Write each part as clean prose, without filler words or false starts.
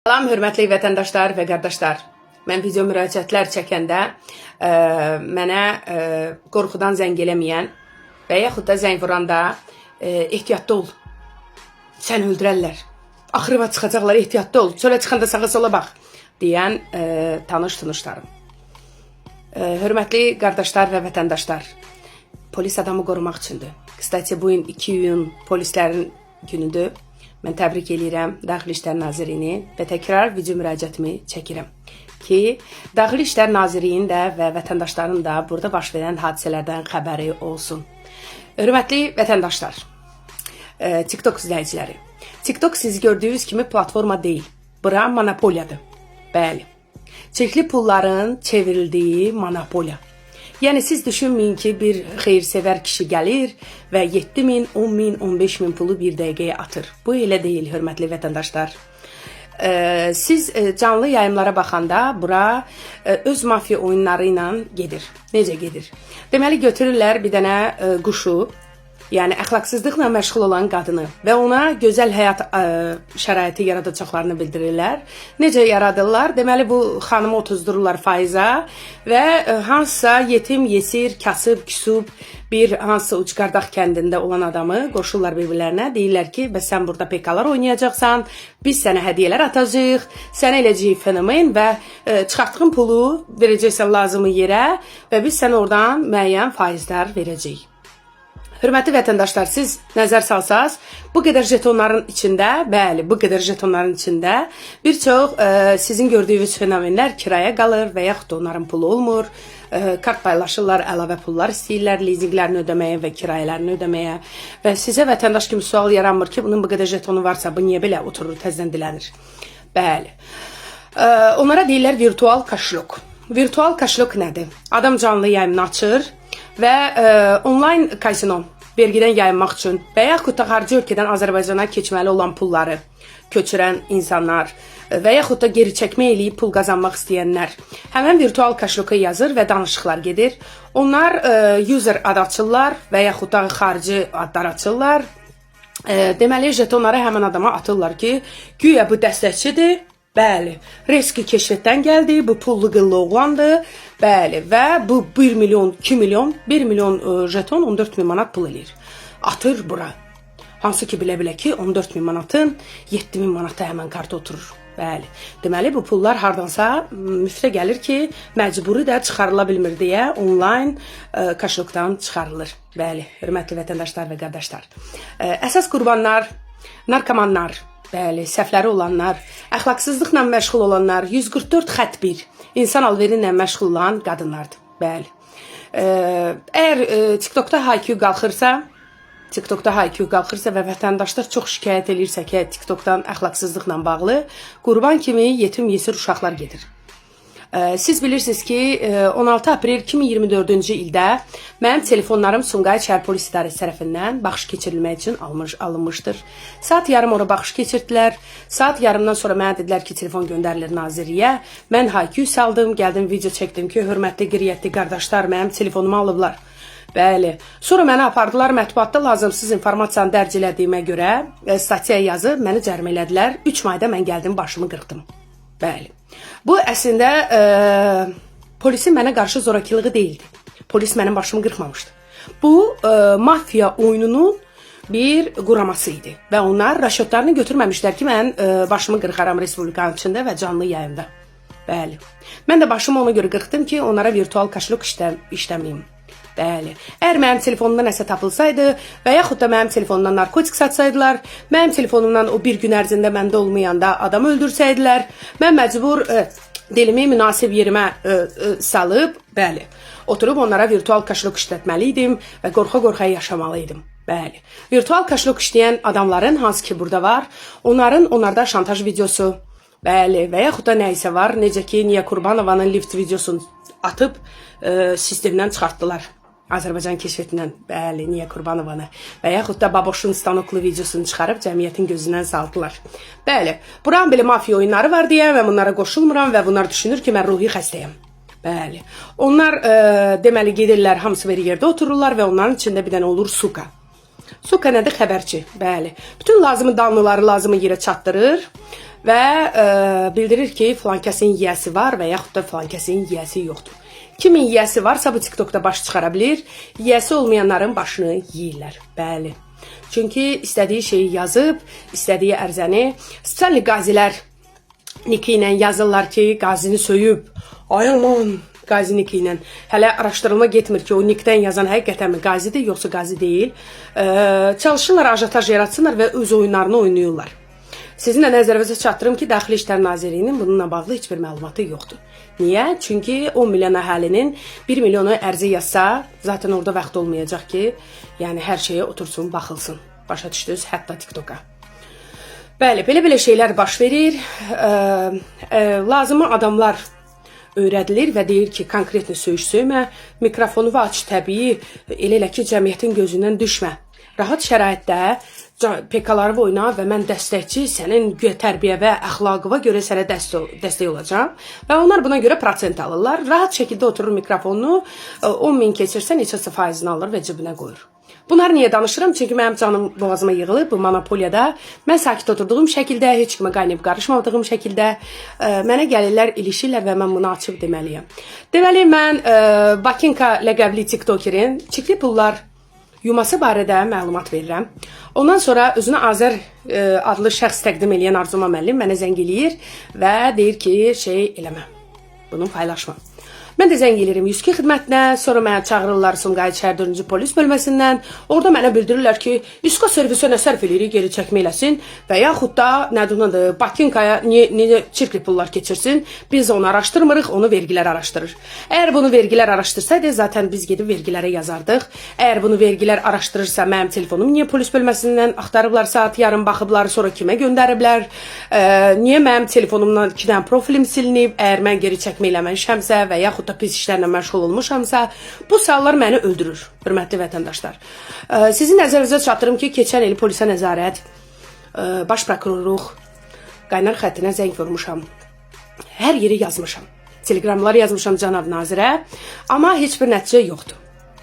Salam, hörmətli vətəndaşlar və qardaşlar. Mən video müraciətlər çəkəndə mənə qorxudan zəng eləməyən və yaxud da zəng vuranda ehtiyatlı ol, sən öldürərlər, axırıma çıxacaqlar, ehtiyatlı ol, çölə çıxanda sağa sola bax deyən tanış-tunuşlarım. Hörmətli qardaşlar və vətəndaşlar, polis adamı qorumaq üçündür. Kısaca bu gün 2 iyun polislərin günüdür. Mən təbrik edirəm Daxili İşlər Nazirini və təkrar video müraciətimi çəkirəm ki, Daxili İşlər Nazirinin də və vətəndaşların da burada baş verən hadisələrdən xəbəri olsun. Hörmətli vətəndaşlar, TikTok izləyiciləri, TikTok siz gördüyünüz kimi platforma deyil, bura monopoliyadır. Bəli, çirkli pulların çevrildiyi monopoliya. Yəni siz düşünməyin ki, bir xeyrsevər kişi gəlir və 7 min, 10 min, 15 min pulu bir dəqiqəyə atır. Bu elə deyil, hörmətli vətəndaşlar. Siz canlı yayımlara baxanda bura öz mafya oyunları ilə gedir. Necə gedir? Deməli götürürlər bir dənə quşu, yəni əxlaqsızlıqla məşğul olan qadını və ona gözəl həyat şəraiti yaradacaqlarını bildirirlər. Necə yaradırlar? Deməli bu xanımı otuzdururlar faiza və hansısa yetim, yesir, kasıb, küsub bir hansısa ucqardaq kəndində olan adamı qoşurlar bir-birlərinə. Deyirlər ki, bəs sən burada pekalar oynayacaqsan, biz sənə hədiyyələr atacağıq, sənə eləcəyik fenomen və çıxartdığın pulu verəcəksən lazımı yerə və biz sənə oradan müəyyən faizlər verəcəyik. Hörmətli vətəndaşlar, siz nəzər salsaz, bu qədər jetonların içində, bəli, bu qədər jetonların içində bir çox sizin gördüyünüz fenomenlər kiraya qalır və yaxud da onların pulu olmur. Kart paylaşırlar, əlavə pullar istəyirlər, leasinglərini ödəməyə və kirayələrini ödəməyə və sizə vətəndaş kimi sual yaranmır ki, bunun bu qədər jetonu varsa, bu niyə belə oturur, təzdən dilənir? Bəli. Onlara deyirlər virtual kaşlok. Virtual kaşlok nədir? Adam canlı yayımını açır və online kasino vergidən yayınmaq üçün və yaxud da xarici ölkədən Azərbaycana keçməli olan pulları köçürən insanlar və yaxud da geri çəkmə eləyib pul qazanmaq istəyənlər həmən virtual kaşloka yazır və danışıqlar gedir. Onlar user ad açırlar və yaxud da xarici adlar açırlar. Deməli jetonları həmən adama atırlar ki, güya bu dəstəkçidir. Bəli, riski keşfətdən gəldi, bu pullu qıllı oğlandır, bəli, və bu 1 milyon, 2 milyon, 1 milyon jeton 14 min manat pul eləyir. Atır bura. Hansı ki bilə-bilə ki, 14 min manatın 7 min manata həmən karta oturur. Bəli, deməli bu pullar hardansa müftə gəlir ki, məcburi də çıxarıla bilmir deyə online kaşlokdan çıxarılır. Bəli, hörmətli vətəndaşlar və qardaşlar. Əsas qurbanlar, narkomanlar, bəli, səhvləri olanlar, əxlaqsızlıqla məşğul olanlar, 144 xət 1 insan alveri ilə məşğul olan qadınlardır. Bəli. Əgər TikTokda HQ qalxırsa və vətəndaşlar çox şikayət edirsə ki, TikTokdan əxlaqsızlıqla bağlı qurban kimi yetim yesir uşaqlar gedir. Siz bilirsiniz ki, 16 aprel 2024-cü ildə mənim telefonlarım Sumqayıt şəhər polis idarəsi tərəfindən baxış keçirilmək üçün alınmışdır. Saat yarım ora baxış keçirdilər. Saat yarımdan sonra mənə dedilər ki, telefon göndərilir nazirliyə. Mən HQ saldım, gəldim, video çəkdim ki, hörmətli qiriyyətli qardaşlar, mənim telefonumu alıblar. Bəli. Sonra məni apardılar, mətbuatda lazımsız informasiyanı dərc elədiyimə görə statiya yazıb, məni cərimə elədilər. 3 mayda mən gəldim, başımı qırxdım. Bəli. Bu əslində polisin mənə qarşı zorakılığı deyildi. Polis mənim başımı qırxmamışdı. Bu mafya oyununun bir quraması idi və onlar raşotlarını götürməmişlər ki, mən başımı qırxaram respublikanın içində və canlı yayımda. Bəli. Mən də başımı ona görə qırxdım ki, onlara virtual kaşlok işləməyim. Bəli. Əgər mənim telefonumdan nəsə tapılsaydı və yaxud da mənim telefonumdan narkotik satsaydılar, mənim telefonumdan o bir gün ərzində məndə olmayanda adamı öldürsəydilər, mən məcbur dilimi münasib yerimə salıb, bəli, oturub onlara virtual kaşlok işlətməli idim və qorxa-qorxa yaşamalıydım. Bəli. Virtual kaşlok işləyən adamların, hansı ki burada var, onlarda şantaj videosu, bəli, və yaxud da nə isə var, necə ki, Niyə Qurbanovanın lift videosunu atıb sistemdən çıxartdılar. Azərbaycan keşfetindən, bəli, Niyə Qurbanovanı və yaxud da Baboşun stanoklu videosunu çıxarıb cəmiyyətin gözündən saldılar. Bəli, buranın belə mafya oyunları var deyə və bunlara qoşulmuram və bunlar düşünür ki, mən ruhi xəstəyəm. Bəli, onlar deməli gedirlər, hamısı bir yerdə otururlar və onların içində bir dənə olur suka. Suka nədir? Xəbərçi, bəli. Bütün lazımı danlıları lazımı yerə çatdırır və bildirir ki, filan kəsin yiyəsi var və yaxud da filan kəsin yiyəsi yoxdur. Kimin yiyəsi varsa bu TikTokda baş çıxara bilir, yiyəsi olmayanların başını yeyirlər. Bəli. Çünki istədiyi şeyi yazıb, istədiyi ərzəni Stanley qazilər niki ilə yazırlar ki, qazini söyüb. Ay aman, qazi niki ilə. Hələ araşdırılma getmir ki, o nikdən yazan həqiqətən mi qazidir, yoxsa qazi deyil. Çalışırlar, ajataj yaratsınlar və öz oyunlarını oynayırlar. Sizinlə nəzərinizə çatdırım ki, Daxili İşlər Nazirliyinin bununla bağlı heç bir məlumatı yoxdur. Niyə? Çünki 10 milyon əhalinin 1 milyonu ərizə yazsa, zaten orada vaxt olmayacaq ki, yəni hər şeyə otursun, baxılsın. Başa düşdünüz, hətta TikToka. Bəli, belə şeylər baş verir. Lazımı adamlar öyrədilir və deyir ki, konkretni söyüş söymə, mikrofonu aç, təbii, elə ki, cəmiyyətin gözündən düşmə. Rahat şəraitdə PK-ları oyna və mən dəstəkçi, sənin tərbiyə və əxlaqıva görə sənə dəstək olacağım. Və onlar buna görə prosent alırlar. Rahat şəkildə oturur mikrofonunu, 10.000 keçirsə neçəsi faizini alır və cibinə qoyur. Bunları niyə danışıram? Çünki mənim canım boğazıma yığılıb bu monopoliyada. Mən sakit oturduğum şəkildə, heç kimə qaynayıb qarışmadığım şəkildə mənə gəlirlər, ilişirlər və mən bunu açıb deməliyəm. Deməli, mən Bakinka ləqəbli TikTokerin çikli pullar yuması barədə məlumat verirəm. Ondan sonra özünə Azər adlı şəxs təqdim edən Arzuma müəllim mənə zəng eləyir və deyir ki, şey eləmə, bunu paylaşma. Mən də zəng elərim 102 xidmətinə, sonra mənə çağırırlar Sumqayıt şəhər 4-cü polis bölməsindən. Orada mənə bildirirlər ki, İSKA servisə nə sərf eləyirik, geri çəkmə eləsin və yaxud da nədir, Bakinkaya niyə çirkli pullar keçirsin, biz onu araşdırmırıq, onu vergilər araşdırır. Əgər bunu vergilər araşdırsaydı, zaten biz gedib vergilərə yazardıq. Əgər bunu vergilər araşdırırsa, mənim telefonum niyə polis bölməsindən axtarıblar, saat yarım baxıblar, sonra kimə göndəriblər, niyə mənim telefonumdan 2 dənə profilim silinib, əgər mən geri çəkmə eləməmişəmsə və yaxud da pis işlərlə məşğul olmuşamsa, bu suallar məni öldürür, hörmətli vətəndaşlar. Sizin nəzərinizə çatdırım ki, keçən il polisə nəzarət, baş prokurorluq, qaynar xəttinə zəng vurmuşam. Hər yeri yazmışam. Telegramları yazmışam cənab nazirə, amma heç bir nəticə yoxdur.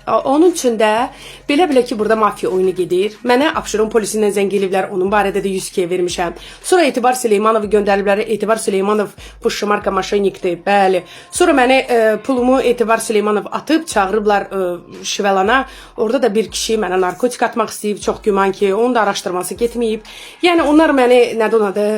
Onun üçün də belə ki, burada mafiya oyunu gedir. Mənə Abşeron polisindən zəng eliblər, onun barədə də 102-yə vermişəm. Sonra Etibar Süleymanovu göndəriblər. Etibar Süleymanov puşşamarka maşennikdir, bəli. Sonra məni pulumu Etibar Süleymanov atıb, çağırıblar Şivelana. Orada da bir kişi mənə narkotik atmaq istəyib, çox güman ki, onun da araşdırması getməyib. Yəni onlar məni, nədir ona da,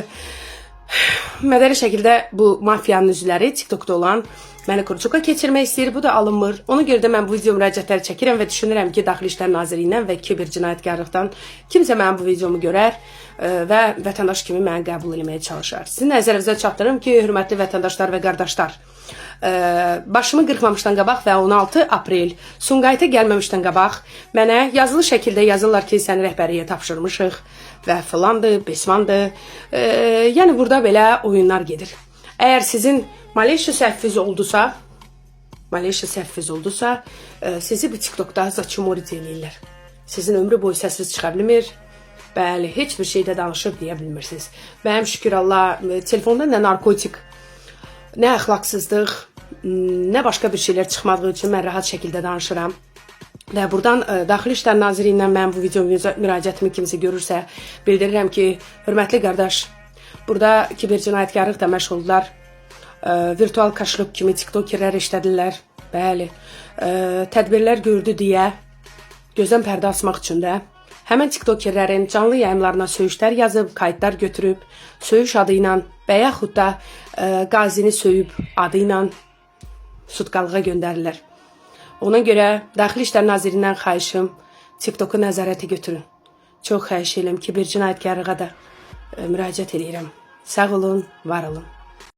mədəli şəkildə bu mafiyanın üzvləri TikTokda olan məni kurçuka keçirmək istəyir, bu da alınmır. Ona görə də mən bu video müraciətləri çəkirəm və düşünürəm ki, Daxili İşlər Nazirliyindən və kiber cinayətkarlıqdan kimsə mənim bu videomu görər və vətəndaş kimi məni qəbul etməyə çalışar. Sizin nəzərinizə çatdırım ki, hörmətli vətəndaşlar və qardaşlar, başımı qırxmamışdan qabaq və 16 aprel Sumqayıta gəlməmişdən qabaq mənə yazılı şəkildə yazırlar ki, səni rəhbərliyə tapşırmışıq və filandır, besmandır. Yəni burada belə oyunlar gedir. Əgər sizin maliyyə səhviniz oldusa, sizi bu TikTokda zaçumoric eləyirlər. Sizin ömrü boyu səsiz çıxa bilmir. Bəli, heç bir şeydə danışıb deyə bilmirsiniz. Mənim şükür Allah, telefonda nə narkotik, nə əxlaqsızlıq, nə başqa bir şeylər çıxmadığı üçün mən rahat şəkildə danışıram. Və buradan Daxili İşlər Nazirliyindən mən bu video müraciətimi kimsə görürsə, bildirirəm ki, hörmətli qardaş, burada kiber cinayətkarlıq da məşğuldular. Virtual kaşlıq kimi TikTokerlər işlədirlər. Bəli, tədbirlər gördü deyə gözdən pərdə asmaq üçün də həmən TikTokerlərin canlı yayımlarına söyüşlər yazıb, kayıtlar götürüb, söyüş adı ilə və yaxud da qazini söyüb adı ilə sutqalığa göndərirlər. Ona görə Daxili İşlər Nazirliyindən xahişim, TikToku nəzarətə götürün. Çox xahiş edirəm ki, bir cinayətkarlığa da müraciət edirəm. Sağ olun, var olun.